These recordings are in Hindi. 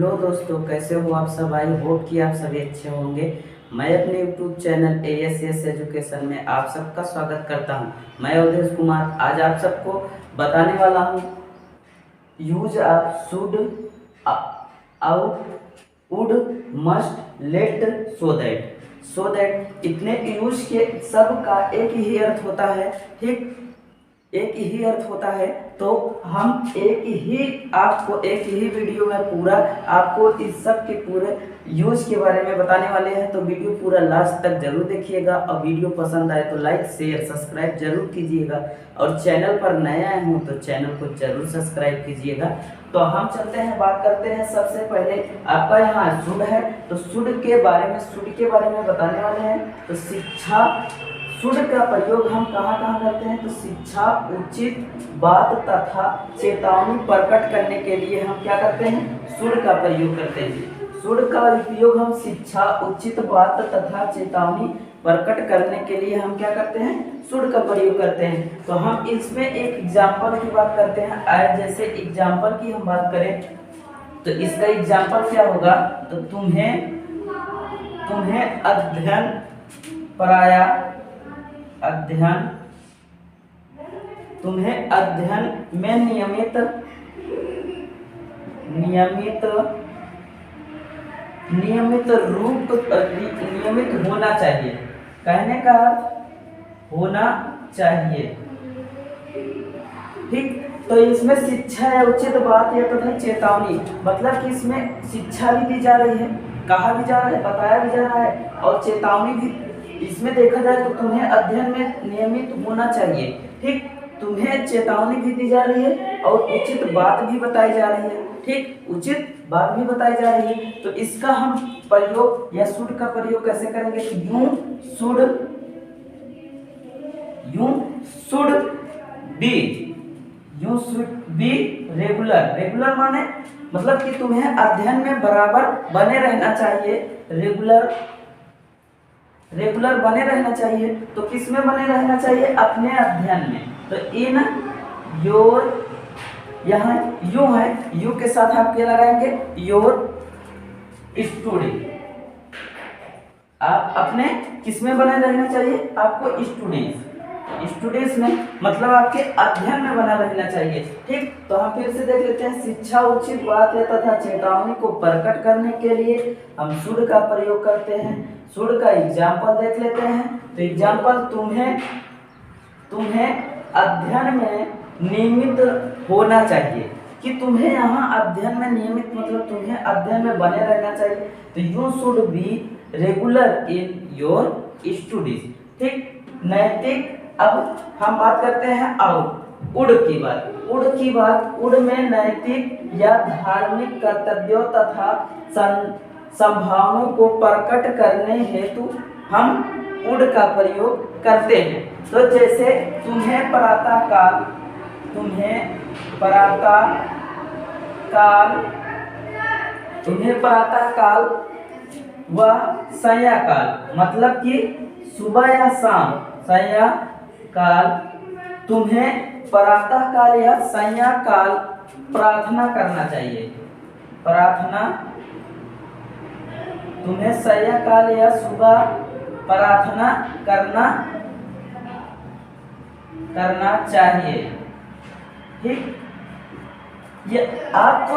हेलो दोस्तों, कैसे हो आप सब। आई होप कि आप सभी अच्छे होंगे। मैं अपने यूट्यूब चैनल ASS एजुकेशन में आप सबका स्वागत करता हूं। मैं अवधेश कुमार आज आप सबको बताने वाला हूं यूज आप should out would must late so that इतने यूज के सब का एक ही अर्थ होता है। ठीक, एक ही अर्थ होता है। तो हम आपको एक ही वीडियो में पूरा आपको इस सब के पूरे यूज के बारे में बताने वाले हैं। तो वीडियो पूरा लास्ट तक जरूर देखिएगा और वीडियो पसंद आए तो लाइक शेयर सब्सक्राइब जरूर कीजिएगा और चैनल पर नए आए हों तो चैनल को जरूर सब्सक्राइब कीजिएगा। तो हम चलते हैं, बात करते हैं। सबसे पहले आपका यहाँ शुड है तो शुड के बारे में बताने वाले हैं। तो शिक्षा शुड का प्रयोग हम कहाँ करते हैं। तो शिक्षा उचित बात तथा चेतावनी प्रकट करने के लिए हम क्या करते हैं, शुड का प्रयोग करते हैं। शुड का उपयोग हम शिक्षा उचित बात तथा चेतावनी प्रकट करने के लिए हम क्या करते हैं, शुड का प्रयोग करते हैं। तो हम इसमें एक एग्जाम्पल की बात करते हैं। आज जैसे एग्जाम्पल की हम बात करें तो इसका एग्जाम्पल क्या होगा। तो तुम्हें अध्ययन में नियमित होना चाहिए। कहने का अर्थ होना चाहिए। ठीक, तो इसमें शिक्षा या उचित बात या तथा चेतावनी मतलब कि इसमें शिक्षा भी दी जा रही है, कहा भी जा रहा है, बताया भी जा रहा है और चेतावनी भी। इसमें देखा जाए तो तुम्हें अध्ययन में नियमित होना चाहिए। ठीक, तुम्हें चेतावनी भी दी जा रही है और उचित बात भी बताई जा रही है। ठीक, उचित बात भी बताई जा रही है। तो इसका हम प्रयोग या शुड का प्रयोग कैसे करेंगे। तो यू शुड बी रेगुलर माने मतलब कि तुम्हें अध्ययन में बराबर बने रहना चाहिए। रेगुलर बने रहना चाहिए। तो किस में बने रहना चाहिए, अपने अध्ययन में। तो इन योर, यहाँ यू है, यू के साथ आप क्या लगाएंगे, योर स्टडी। आप अपने किस में बने रहना चाहिए, आपको स्टूडेंट्स में मतलब आपके अध्ययन में बना रहना चाहिए। ठीक, तो हम फिर से देख लेते हैं। शिक्षा उचित बात है तथा चेतावनी को प्रकट करने के लिए हम शुड का प्रयोग करते हैं। शुड का एग्जाम्पल देख लेते हैं। तो एग्जाम्पल तुम्हें अध्ययन में नियमित होना चाहिए कि तुम्हें यहाँ अध्ययन में नियमित मतलब तुम्हें अध्ययन में बने रहना चाहिए। तो you should be regular in your studies. ठीक, नैतिक। अब हम बात करते हैं उड़ की बात। उड़ में नैतिक या धार्मिक कर्तव्यों तथा संभावनाओं को प्रकट करने हेतु हम उड़ का प्रयोग करते हैं। तो जैसे तुम्हें प्रातः काल व सायंकाल मतलब कि सुबह या शाम, सायंकाल तुम्हें प्रातः काल या सायंकाल प्रार्थना करना चाहिए। तुम्हें सायंकाल या सुबह प्रार्थना करना चाहिए। ठीक, ये आपको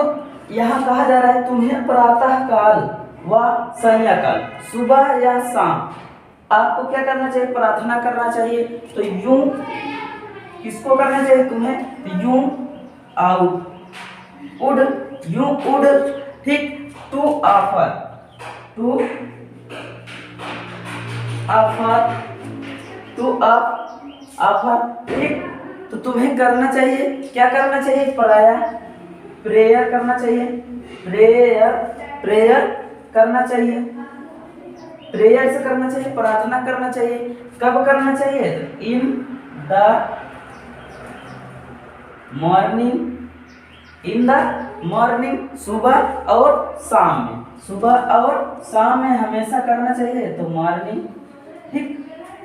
यहाँ कहा जा रहा है तुम्हें प्रातः काल व सायंकाल सुबह या शाम आपको क्या करना चाहिए, प्रार्थना करना चाहिए। तो यूं किसको करना चाहिए, तुम्हें यूं उड। ठीक, टू ऑफर। ठीक, तो तुम्हें करना चाहिए, क्या करना चाहिए, प्रेयर करना चाहिए। प्रेयर करना चाहिए, प्रेयर से करना चाहिए, प्रार्थना करना चाहिए। कब करना चाहिए, इन द मॉर्निंग सुबह और शाम में हमेशा करना चाहिए। तो मॉर्निंग। ठीक,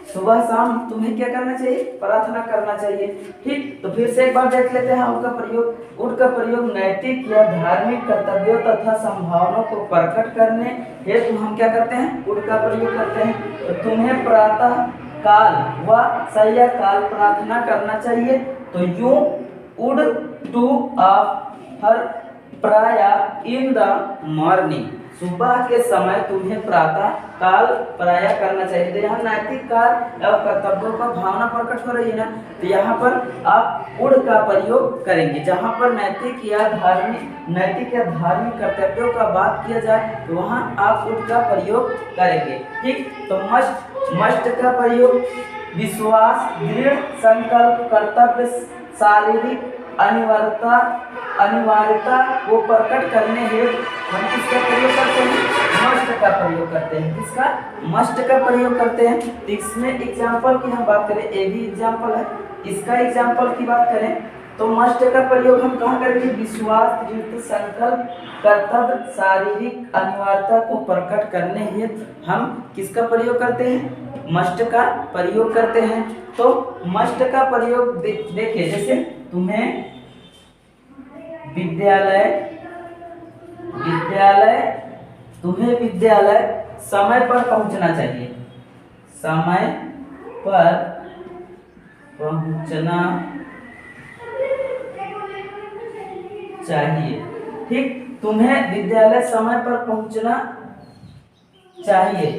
सुबह शाम तुम्हें क्या करना चाहिए? प्रार्थना करना चाहिए। ठीक, तो फिर से एक बार देख लेते हैं उड का प्रयोग। उड का प्रयोग नैतिक या धार्मिक कर्तव्यों तथा संभावनाओं को प्रकट करने हेतु हम क्या करते हैं? उड का प्रयोग करते हैं। तो तुम्हें प्रातः काल व सैया काल प्रार्थना करना चाहिए। तो यू उड टू हर प्राय इन द मॉर्निंग, सुबह के समय तुम्हें प्रातः काल प्राय करना चाहिए। तो यहाँ नैतिक कार्य और कर्तव्यों का भावना प्रकट हो रही है ना, तो यहाँ पर आप उड़ का प्रयोग करेंगे। जहाँ पर नैतिक या धार्मिक कर्तव्यों का बात किया जाए तो वहाँ आप उड़ का प्रयोग करेंगे। ठीक, तो मस्ट का प्रयोग विश्वास, दृढ़ संकल्प, कर्तव्य, शारीरिक अनिवार्यता को प्रकट करने हेतु हम किसका प्रयोग करते हैं? मस्ट का प्रयोग करते हैं। किसका? मस्ट का प्रयोग करते हैं। तो इसमें एग्जाम्पल की हम बात करें, ए भी एग्जाम्पल है, इसका एग्जाम्पल की बात करें तो मस्ट का प्रयोग हम कहाँ करेंगे? विश्वास, दृढ़ संकल्प, कर्तव्य, शारीरिक अनिवार्यता को प्रकट करने हेतु हम किसका प्रयोग करते हैं? मस्ट का प्रयोग करते हैं। तो मस्ट का प्रयोग देखिए, जैसे तुम्हें विद्यालय समय पर पहुंचना चाहिए। समय पर पहुंचना चाहिए। ठीक, तुम्हें विद्यालय समय पर पहुंचना चाहिए।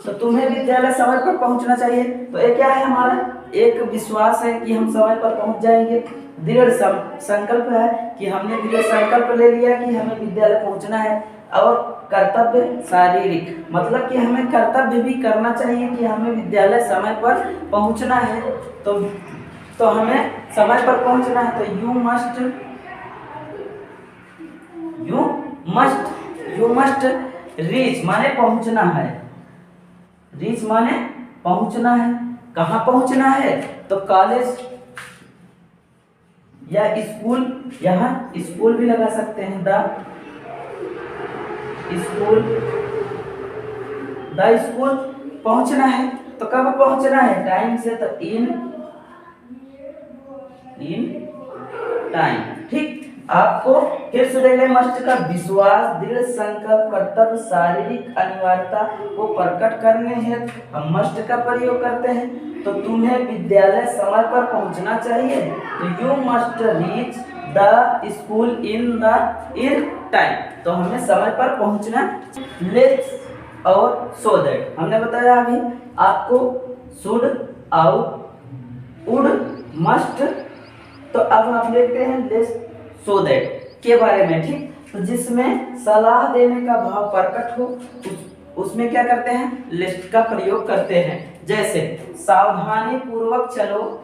तो तुम्हें विद्यालय समय पर पहुंचना चाहिए, तो ये क्या है? हमारा एक विश्वास है कि हम समय पर पहुंच जाएंगे। दृढ़ संकल्प है कि हमने दृढ़ संकल्प ले लिया कि हमें विद्यालय पहुंचना है। और कर्तव्य, शारीरिक मतलब कि हमें कर्तव्य भी करना चाहिए कि हमें विद्यालय समय पर पहुंचना है। तो हमें समय पर पहुंचना है। तो यू मस्ट रीच माने पहुंचना है। रीच माने पहुंचना है। कहाँ पहुंचना है? तो कॉलेज या स्कूल, यहाँ स्कूल भी लगा सकते हैं। द स्कूल पहुंचना है। तो कब पहुंचना है? टाइम से। तो इन टाइम। ठीक, आपको फिर से देख लें, मस्ट का विश्वास, दृढ़ संकल्प, कर्तव्य, शारीरिक अनिवार्यता को प्रकट करने हेतु हम मस्ट का प्रयोग करते हैं। तो तुम्हें विद्यालय समय पर पहुंचना चाहिए। तो you must reach the school in time. तो हमें समय पर पहुंचना। लेट्स और सो दैट हमने बताया अभी आपको, शुड, आउट, उड, मस्ट। तो अब हम देखते हैं लेट्स सो दैट के बारे में। ठीक, तो जिसमें सलाह देने का भाव प्रकट हो उसमें क्या करते हैं? लिस्ट का प्रयोग करते हैं। जैसे सावधानी पूर्वक चलो,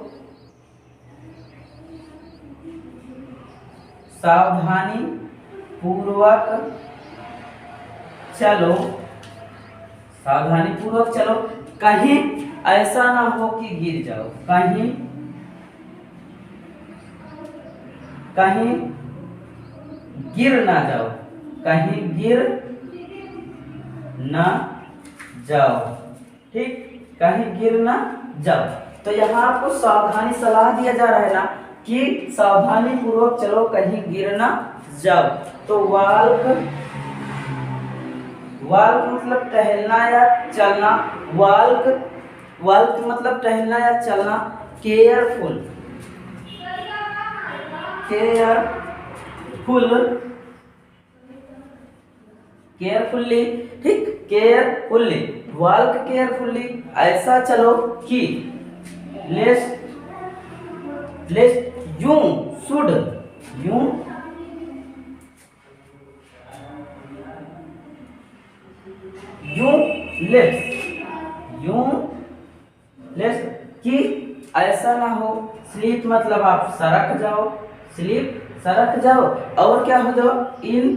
सावधानी पूर्वक चलो, सावधानी पूर्वक चलो, कहीं ऐसा ना हो कि गिर जाओ, कहीं गिर ना जाओ, कहीं गिर ना जाओ। ठीक, कहीं गिर ना जाओ। तो यहाँ आपको सावधानी सलाह दिया जा रहा है ना कि सावधानी पूर्वक चलो, कहीं गिर ना जाओ। तो वाल्क मतलब टहलना या चलना। वाल्क मतलब टहलना या चलना। केयरफुल्ली। ठीक, केयरफुल्ली, वाल्क केयरफुल्ली, ऐसा चलो कि लेट्स यू शुड, लेट्स कि ऐसा ना हो। स्लीप मतलब आप सरक जाओ, सरक जाओ। और क्या हो जाओ? इन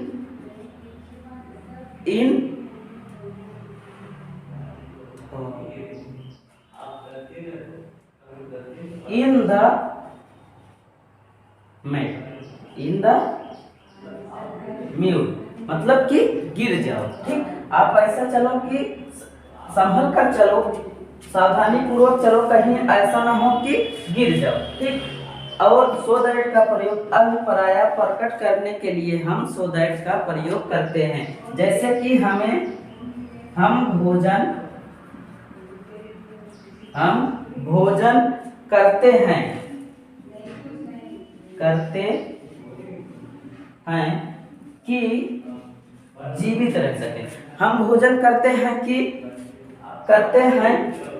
द म्यूट मतलब कि गिर जाओ। ठीक, आप ऐसा चलो कि संभल कर चलो, सावधानी पूर्वक चलो, कहीं ऐसा ना हो कि गिर जाओ। ठीक। और सो दैट का प्रयोग अभिप्राय प्रकट करने के लिए हम सो दैट का प्रयोग करते हैं। जैसे कि हम भोजन करते हैं कि जीवित रह सके। हम भोजन करते हैं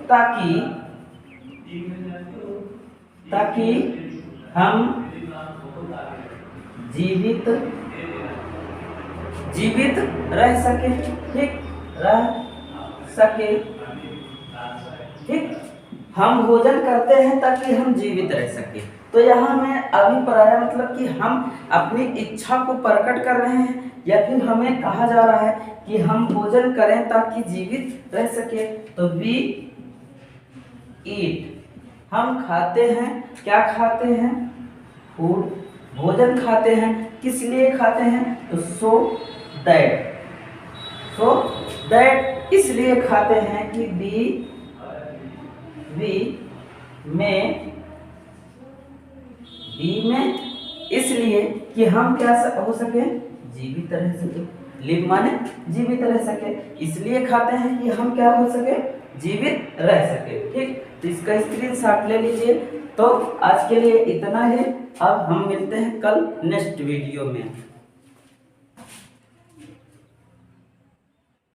ताकि हम जीवित रह सके। ठीक, रह सके। ठीक, हम भोजन करते हैं ताकि हम जीवित रह सके। तो यहाँ में अभिप्राय मतलब कि हम अपनी इच्छा को प्रकट कर रहे हैं, या फिर हमें कहा जा रहा है कि हम भोजन करें ताकि जीवित रह सके। तो वी ईट, हम खाते हैं। क्या खाते हैं? फूड। भोजन खाते हैं, किस लिए खाते हैं? तो सो दैट इसलिए खाते हैं कि बी में इसलिए कि हम क्या हो सके? जीवित रह सके। लिव माने जीवित रह सके, इसलिए खाते हैं कि हम क्या हो सके? जीवित रह सके। ठीक, तो इसका स्क्रीनशॉट ले लीजिए। तो आज के लिए इतना है। अब हम मिलते हैं कल नेक्स्ट वीडियो में।